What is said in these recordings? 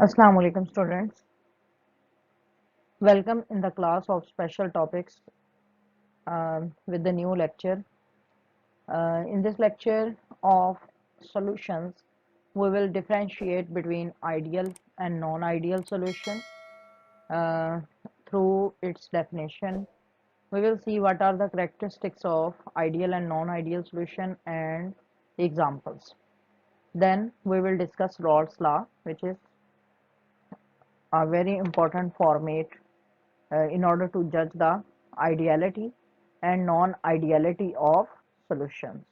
Assalamu alaikum students. Welcome in the class of special topics with the new lecture. In this lecture of solutions, we will differentiate between ideal and non-ideal solution uh, through its definition. We will see what are the characteristics of ideal and non-ideal solution and examples. Then we will discuss Raoult's law, which is a very important format in order to judge the ideality and non-ideality of solutions.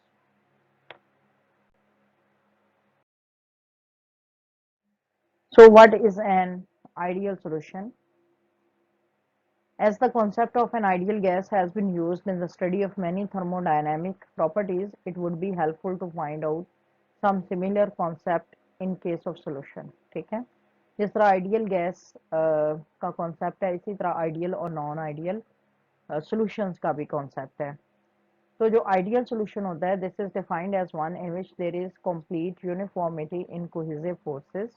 So what is an ideal solution? As the concept of an ideal gas has been used in the study of many thermodynamic properties, it would be helpful to find out some similar concept in case of solution. ठीक है, जिस तरह ideal gas का concept है, इसी तरह ideal और non ideal solutions का भी कॉन्सेप्ट है. तो जो आइडियल सॉल्यूशन होता है, this is defined as one in which there is complete uniformity in cohesive forces.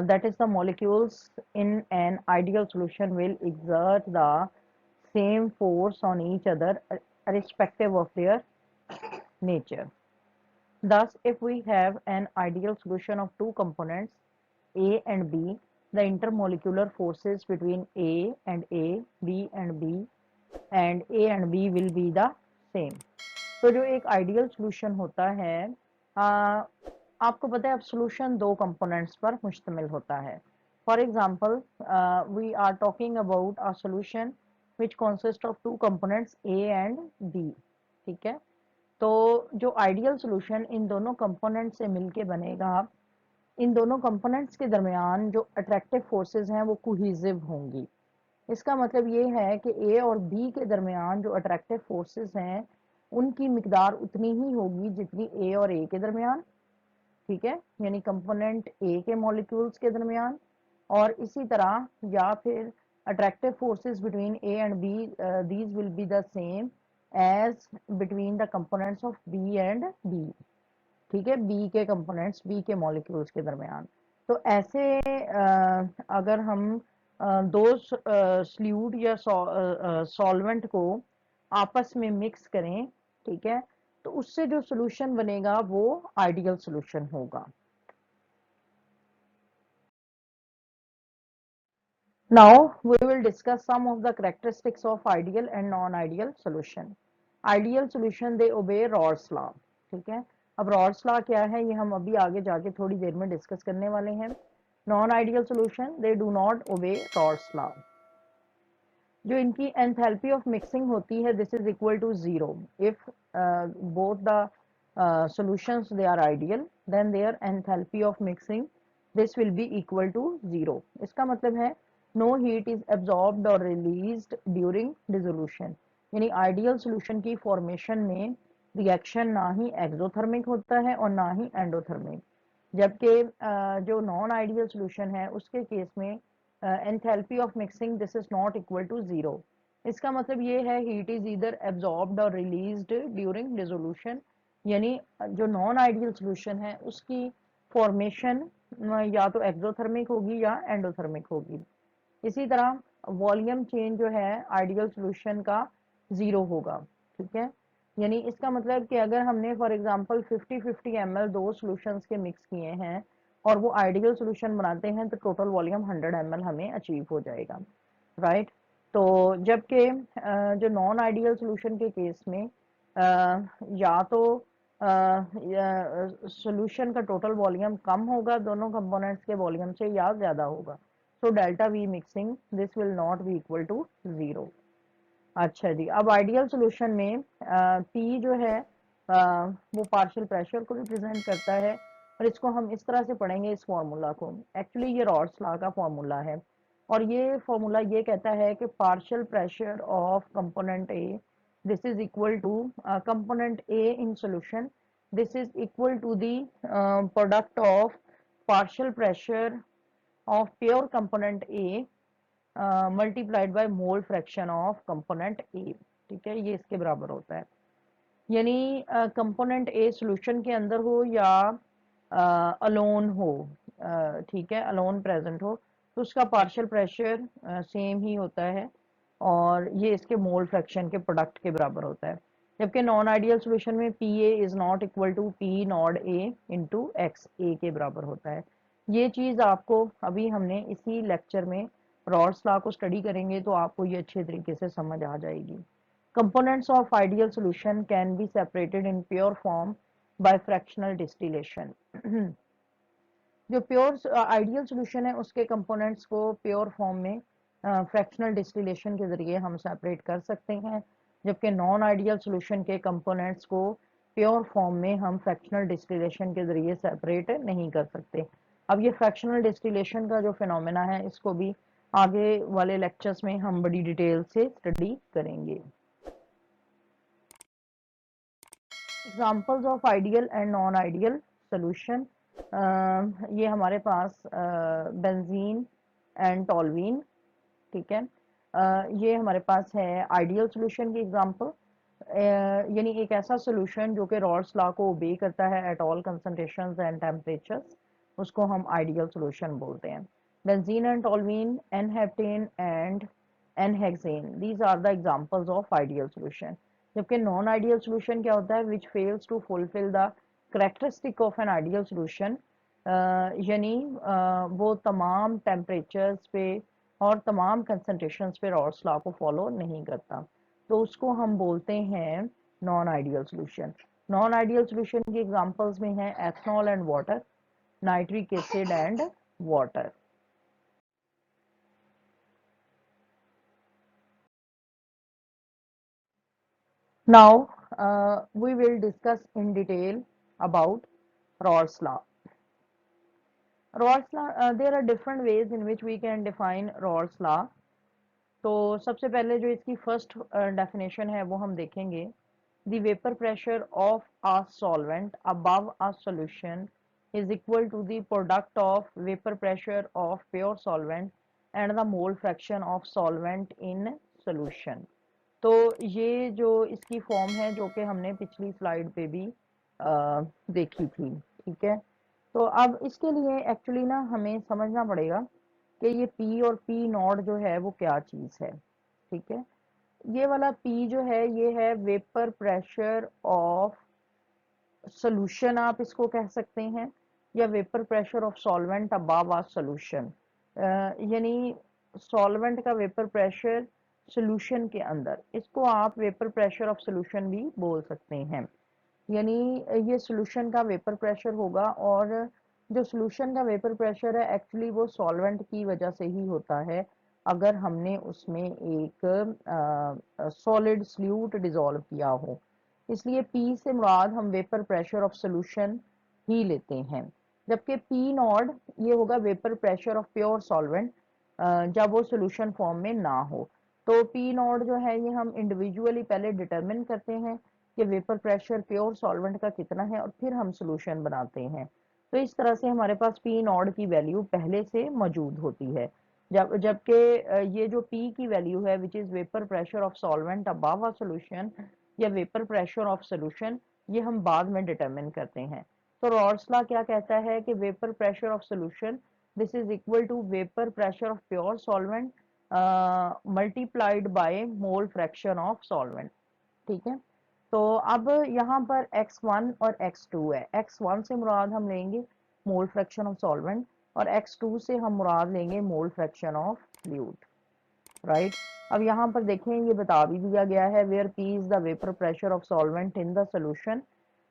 That is, the molecules in an ideal solution will exert the same force on each other irrespective of their nature. Thus, if we have an ideal solution of two components A and B, the intermolecular forces between A, B and B will be the same. तो जो एक ideal solution होता है, आपको पता है अब solution दो कंपोनेंट्स पर मुश्तमिल होता है. For example, we are talking about a solution which consist of two components A and B. ठीक है, तो जो आइडियल सॉल्यूशन इन दोनों कंपोनेंट से मिलके बनेगा, इन दोनों कंपोनेंट्स के दरमियान जो अट्रैक्टिव फोर्सेस हैं वो कोहेसिव होंगी. इसका मतलब ये है कि ए और बी के दरमियान जो अट्रैक्टिव फोर्सेस हैं उनकी मिकदार उतनी ही होगी जितनी ए और ए के दरमियान. ठीक है, यानी कंपोनेंट ए के मॉलिक्यूल्स के दरमियान, और इसी तरह या फिर attractive forces between A and B, these will be the same as between the components of B and B. ठीक है, बी के कंपोनेंट्स बी के मॉलिक्यूल्स के दरमियान. तो ऐसे अगर हम दो सल्यूट या सॉल्वेंट को आपस में मिक्स करें, ठीक है, तो उससे जो सॉल्यूशन बनेगा वो आइडियल सॉल्यूशन होगा. Now we will discuss some of the characteristics of ideal and non-ideal solution. Ideal solution they obey Raoult's law. ठीक है, अब Raoult's law क्या है ये हम अभी आगे जाके थोड़ी देर में डिस्कस करने वाले हैं. Non-ideal solution they do not obey Raoult's law. जो इनकी एंथैल्पी ऑफ मिक्सिंग होती है, this is equal to zero if both the solutions they are ideal, then their enthalpy of mixing this will be equal to zero. इसका मतलब है no heat is absorbed or released during dissolution. यानी ideal solution की formation में reaction ना ही exothermic होता है और ना ही एंडोथर्मिक, जबकि जो नॉन आइडियल सॉल्यूशन है उसके केस में enthalpy of mixing this is not equal to zero. इसका मतलब ये है हीट इज ईदर एब्जॉर्ब्ड और रिलीज्ड ड्यूरिंग डिसोल्यूशन, यानी जो नॉन आइडियल सॉल्यूशन है उसकी फॉर्मेशन या तो एक्सोथर्मिक होगी या एंडोथर्मिक होगी. इसी तरह वॉल्यूम चेंज जो है आइडियल सॉल्यूशन का जीरो होगा. ठीक है, यानी इसका मतलब कि अगर हमने फॉर एग्जांपल 50-50 ml दो सॉल्यूशंस के मिक्स किए हैं और वो आइडियल सॉल्यूशन बनाते हैं तो टोटल वॉल्यूम 100 ml हमें अचीव हो जाएगा. राइट, तो जबकि जो नॉन आइडियल सॉल्यूशन के केस में या तो सॉल्यूशन का टोटल वॉल्यूम कम होगा दोनों कंपोनेंट्स के वॉल्यूम से या ज्यादा होगा. So delta V mixing this will not be equal to zero. अच्छा जी, अब आइडियल सॉल्यूशन में पी जो है वो पार्शियल प्रेशर को रिप्रेजेंट करता है, और इसको हम इस तरह से पढ़ेंगे इस फॉर्मूला को. एक्चुअली ये रॉल्स लॉ का फॉर्मूला है, और ये फॉर्मूला ये कहता है कि partial pressure of component A this is equal to component A in solution this is equal to the product of partial pressure of pure component A multiplied by mole fraction of component A. ठीक है, ये इसके बराबर होता है. यानी component ए solution के अंदर हो या अलोन हो, ठीक है, अलोन प्रेजेंट हो, तो उसका पार्शियल प्रेशर सेम ही होता है और ये इसके मोल फ्रैक्शन के प्रोडक्ट के बराबर होता है। जबकि नॉन आइडियल सॉल्यूशन में P A is not equal to P not A into X A के बराबर होता है। ये चीज़ आपको अभी हमने इसी लेक्चर में रॉल्स लॉ को स्टडी करेंगे तो आपको ये अच्छे तरीके से समझ आ जाएगी। Components of ideal solution can be separated in pure form by fractional distillation. जो प्योर आइडियल सॉल्यूशन है उसके कंपोनेंट्स को प्योर फॉर्म में फ्रैक्शनल डिस्टिलेशन के जरिए हम सेपरेट कर सकते हैं, जबकि नॉन आइडियल सॉल्यूशन के कंपोनेंट्स को प्योर फॉर्म में हम फ्रैक्शनल डिस्टिलेशन के जरिए सेपरेट नहीं कर सकते। अब ये फ्रैक्शनल डिस्टिलेशन का जो फिनोमेना है इसको भी आगे वाले लेक्चर्स में हम बड़ी डिटेल से स्टडी करेंगे। Examples of ideal and non ideal solution, ये हमारे पास बेंजीन एंड टॉलवीन, ठीक है। ये हमारे पास है आइडियल सॉल्यूशन की एग्जांपल, यानी एक ऐसा सॉल्यूशन जो कि रॉल्स लॉ को ओबे करता है at all concentrations and temperatures, उसको हम आइडियल सॉल्यूशन बोलते हैं। Benzene and toluene, n-heptane and n-hexane, these are the examples of ideal solution. जबकि नॉन आइडियल सॉल्यूशन क्या होता है, which fails to fulfil the characteristic of an ideal solution, यानी वो तमाम टेम्परेचर्स पे और तमाम कंसंट्रेशंस पे रॉल्स लॉ को फॉलो नहीं करता, तो उसको हम बोलते हैं non ideal solution. Non ideal solution की एग्जांपल्स में है ethanol and water, nitric acid and water. Now we will discuss in detail about Raoult's law. Raoult's law, there are different ways in which we can define Raoult's law. तो सबसे पहले जो इसकी first definition है वो हम देखेंगे। The vapor pressure of a solvent above a solution is equal to the product of vapor pressure of pure solvent and the mole fraction of solvent in solution। तो ये जो इसकी फॉर्म है जो कि हमने पिछली स्लाइड पे भी देखी थी, ठीक है। तो अब इसके लिए एक्चुअली ना हमें समझना पड़ेगा कि ये P और P नॉट जो है वो क्या चीज़ है, ठीक है। ये वाला P जो है ये है वेपर प्रेशर ऑफ सोल्यूशन, आप इसको कह सकते हैं, या vapour pressure of solvent above a solution, यानी सॉल्वेंट का वेपर प्रेशर सोल्यूशन के अंदर, इसको आप वेपर प्रेशर ऑफ सोल्यूशन भी बोल सकते हैं। यानी ये सोल्यूशन का वेपर प्रेशर होगा और जो सोल्यूशन का वेपर प्रेशर है एक्चुअली वो सॉल्वेंट की वजह से ही होता है। अगर हमने उसमें एक सॉलिड सल्यूट डिसॉल्व किया हो, इसलिए P से मुराद हम वेपर प्रेशर ऑफ सोल्यूशन ही लेते हैं। जबकि P नॉट ये होगा vapour pressure of pure solvent जब वो सोल्यूशन फॉर्म में ना हो। तो P नॉट जो है ये हम इंडिविजुअली पहले डिटरमिन करते हैं कि वेपर प्रेशर प्योर सॉल्वेंट का कितना है और फिर हम सोल्यूशन बनाते हैं। तो इस तरह से हमारे पास P नॉट की वैल्यू पहले से मौजूद होती है, जबकि ये जो P की वैल्यू है which is vapour pressure of solvent above a solution या वेपर प्रेशर ऑफ सोल्यूशन, ये हम बाद में डिटरमिन करते हैं। तो रॉल्स लॉ क्या कहता है कि vapour pressure of solution this is equal to vapour pressure of pure solvent multiplied by mole fraction of solvent, ठीक है। तो अब यहाँ पर x1 और x2 है। x1 से मुराद हम लेंगे मोल फ्रैक्शन ऑफ सॉल्वेंट और x2 से हम मुराद लेंगे मोल फ्रैक्शन ऑफ फ्लूइड, राइट। अब यहाँ पर देखें ये बता भी दिया गया है where P is the vapour pressure of solvent in the solution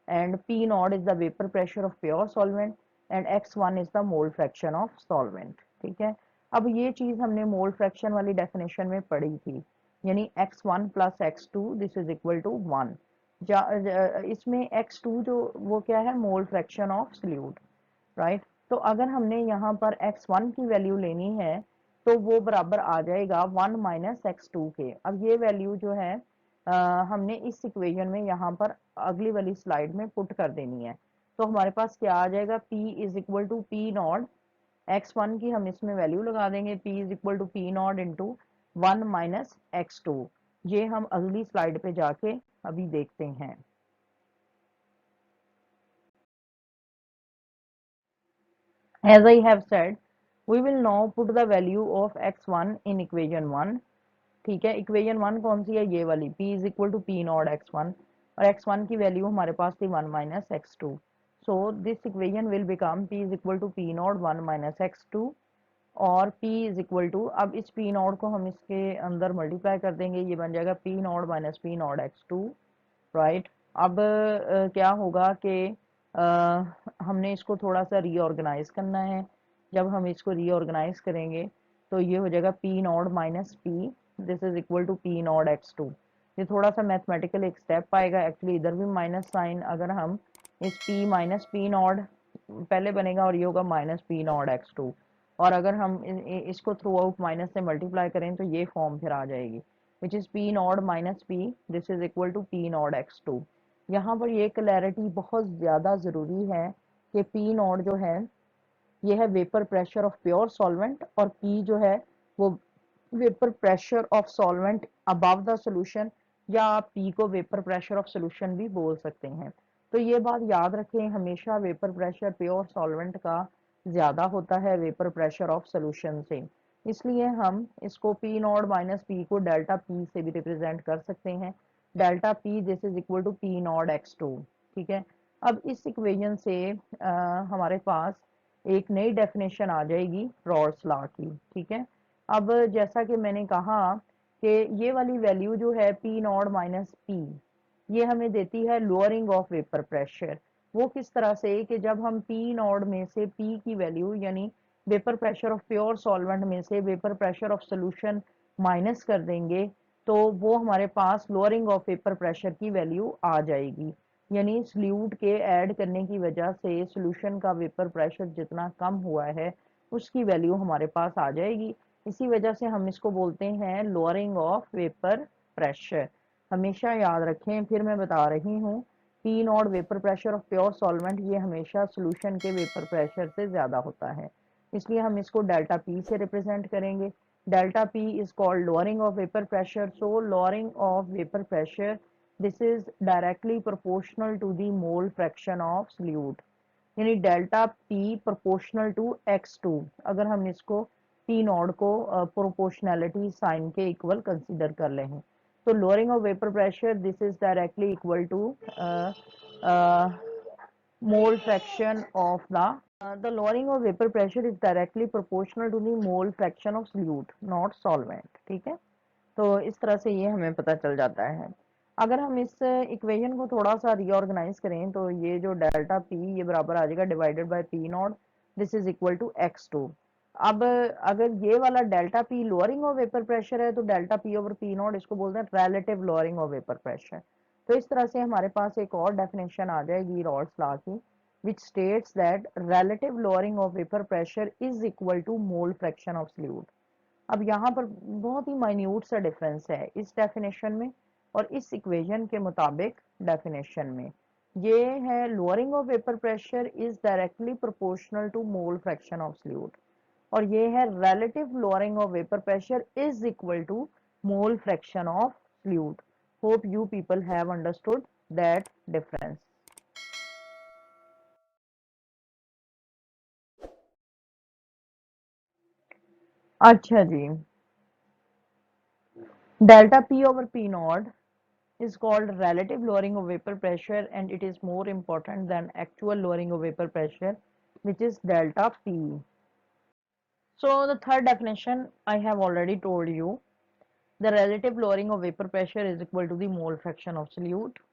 and P not is the vapour pressure of pure solvent and x1 is the mole fraction of solvent, ठीक है। अब ये चीज हमने मोल फ्रैक्शन वाली definition में पढ़ी थी, यानी x1 plus x2 this is equal to 1। इसमें x2 जो वो क्या है, mole fraction of solute, right. तो अगर हमने यहाँ पर x1 की वैल्यू लेनी है तो वो बराबर आ जाएगा 1 माइनस x2 के। अब ये वैल्यू जो है हमने इस इक्वेशन में यहाँ पर अगली वाली स्लाइड में पुट कर देनी है। तो हमारे पास क्या आ जाएगा, P is equal to P not, x1 की हम इसमें वैल्यू लगा देंगे, P is equal to P not into 1 minus x2। ये हम अगली स्लाइड पे जाके अभी देखते हैं। As I have said, we will now put the value of x1 in equation 1. ठीक है, इक्वेशन 1 कौन सी है, ये वाली, p is equal to P not x1, और x1 की वैल्यू हमारे पास थी 1 minus x2. So this equation will become p is equal to P not 1 minus x2, और p इज इक्वल टू, अब इस p नॉट को हम इसके अंदर मल्टीप्लाई कर देंगे, ये बन जाएगा p not minus P not x2, right. अब क्या होगा कि हमने इसको थोड़ा सा रीऑर्गेनाइज करना है. जब हम इसको रीऑर्गेनाइज करेंगे तो ये हो जाएगा P not minus P, this is equal to P not x2. ये थोड़ा सा मैथमेटिकल एक स्टेप आएगा, एक्चुअली इधर भी माइनस साइन, अगर हम इस p माइनस पी नॉट पहले बनेगा और ये होगा माइनस पी नॉट x2, और अगर हम इसको थ्रू आउट माइनस से मल्टीप्लाई करें तो ये फॉर्म फिर आ जाएगी, which is P not minus P, this is equal to P not x2. यहाँ पर ये क्लैरिटी बहुत ज़्यादा ज़रूरी है कि पी नॉट जो है ये है vapour pressure of pure solvent, और पी जो है वो vapour pressure of solvent above the solution, या आप पी को वेपर प्रेशर ऑफ सॉल्यूशन भी बोल सकते हैं. तो ये बात याद रखें, हमेशा वेपर प्रेशर प्योर सॉल्वेंट का ज़्यादा होता है वेपर प्रेशर ऑफ सॉल्यूशन से, इसलिए हम इसको पी नॉट माइनस पी को डेल्टा पी से भी रिप्रेजेंट कर सकते हैं. Delta P this is equal to P not x2. ठीक है, अब इस इक्वेशन से हमारे पास एक नई डेफिनेशन आ जाएगी रॉल्स लॉ की. ठीक है, अब जैसा कि मैंने कहा कि ये वाली वैल्यू जो है पी नॉट माइनस पी, ये हमें देती है लोअरिंग ऑफ वेपर प्रेशर. वो किस तरह से कि जब हम पी नॉट में से पी की वैल्यू यानी vapour pressure of pure solvent में से vapour pressure of solution minus कर देंगे तो वो हमारे पास लोअरिंग ऑफ वेपर प्रेशर की वैल्यू आ जाएगी, यानी सल्यूट के ऐड करने की वजह से सॉल्यूशन का वेपर प्रेशर जितना कम हुआ है उसकी वैल्यू हमारे पास आ जाएगी. इसी वजह से हम इसको बोलते हैं लोअरिंग ऑफ वेपर प्रेशर. हमेशा याद रखें, फिर मैं बता रही हूँ, P not vapour pressure of pure solvent ये हमेशा सॉल्यूशन के वेपर प्रेशर से ज़्यादा होता है, इसलिए हम इसको डेल्टा पी से रिप्रेजेंट करेंगे. Delta P is called lowering of vapour pressure. So lowering of vapour pressure, this is directly proportional to the mole fraction of solute, यानी delta P proportional to x2, अगर हम इसको P not को proportionality sign के equal consider कर लें. तो lowering of vapour pressure this is directly equal to mole fraction of the lowering of vapor pressure is directly proportional to the mole fraction of solute, not solvent. ठीक है, तो इस तरह से ये हमें पता चल जाता है. अगर हम इस इक्वेशन को थोड़ा सा रीऑर्गेनाइज करें तो ये जो डेल्टा पी ये बराबर आ जाएगा divided by P not, this is equal to x2. अब अगर ये वाला delta P lowering of vapour pressure है तो delta P over P not इसको बोलते हैं relative lowering of vapour pressure. तो इस तरह से हमारे पास एक और डेफिनेशन आ जाएगी रॉल्स लॉ की, which states that relative lowering of vapor pressure is equal to mole fraction of solute. अब यहाँ पर बहुत ही माइन्यूट सा डिफरेंस है इस डेफिनेशन में और इस इक्वेशन के मुताबिक डेफिनेशन में. ये है lowering of vapour pressure is directly proportional to mole fraction of solute, और ये है relative lowering of vapor pressure is equal to mole fraction of solute. Hope you people have understood that difference. अच्छा जी, delta P over P naught is called relative lowering of vapor pressure, and it is more important than actual lowering of vapor pressure, which is delta P. So the third definition I have already told you. The relative lowering of vapor pressure is equal to the mole fraction of solute.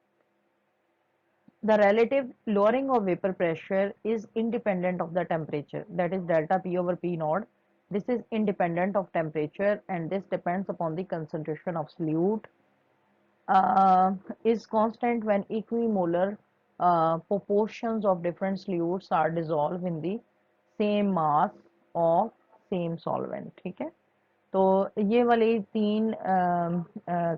The relative lowering of vapor pressure is independent of the temperature, that is delta P over P naught. This is independent of temperature and this depends upon the concentration of solute. Is constant when equimolar proportions of different solutes are dissolved in the same mass of same solvent. ठीक है, तो ये वाली तीन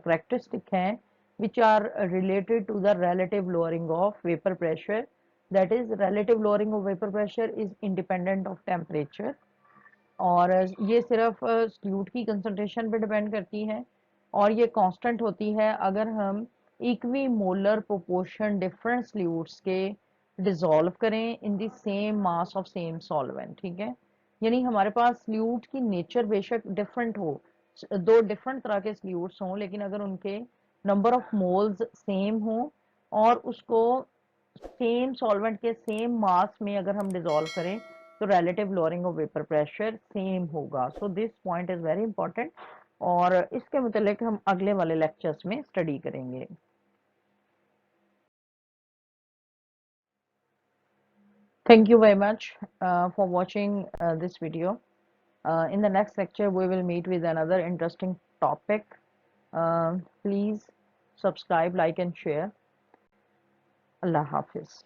characteristic हैं which are related to the relative lowering of vapor pressure. That is, relative lowering of vapor pressure is independent of temperature, और ये सिर्फ सल्यूट की कंसंट्रेशन पे डिपेंड करती है और ये कांस्टेंट होती है अगर हम equi molar proportion different salutes के डिसॉल्व करें in the same mass of same solvent, ठीक है। यानी हमारे पास सल्यूट की नेचर बेशक डिफरेंट हो, दो डिफरेंट तरह के सल्यूट्स हों, लेकिन अगर उनके नंबर ऑफ मोल्स सेम हो और उसको सेम सॉल्वेंट के सेम मास में अगर हम डिसॉल्व करें तो relative lowering of vapour pressure same होगा। So this point is very important और इसके मुतालिक हम अगले वाले लेक्चर्स में स्टडी करेंगे। Thank you very much for watching this video. In the next lecture, we will meet with another interesting topic. Please subscribe, like, and share. Allah Hafiz.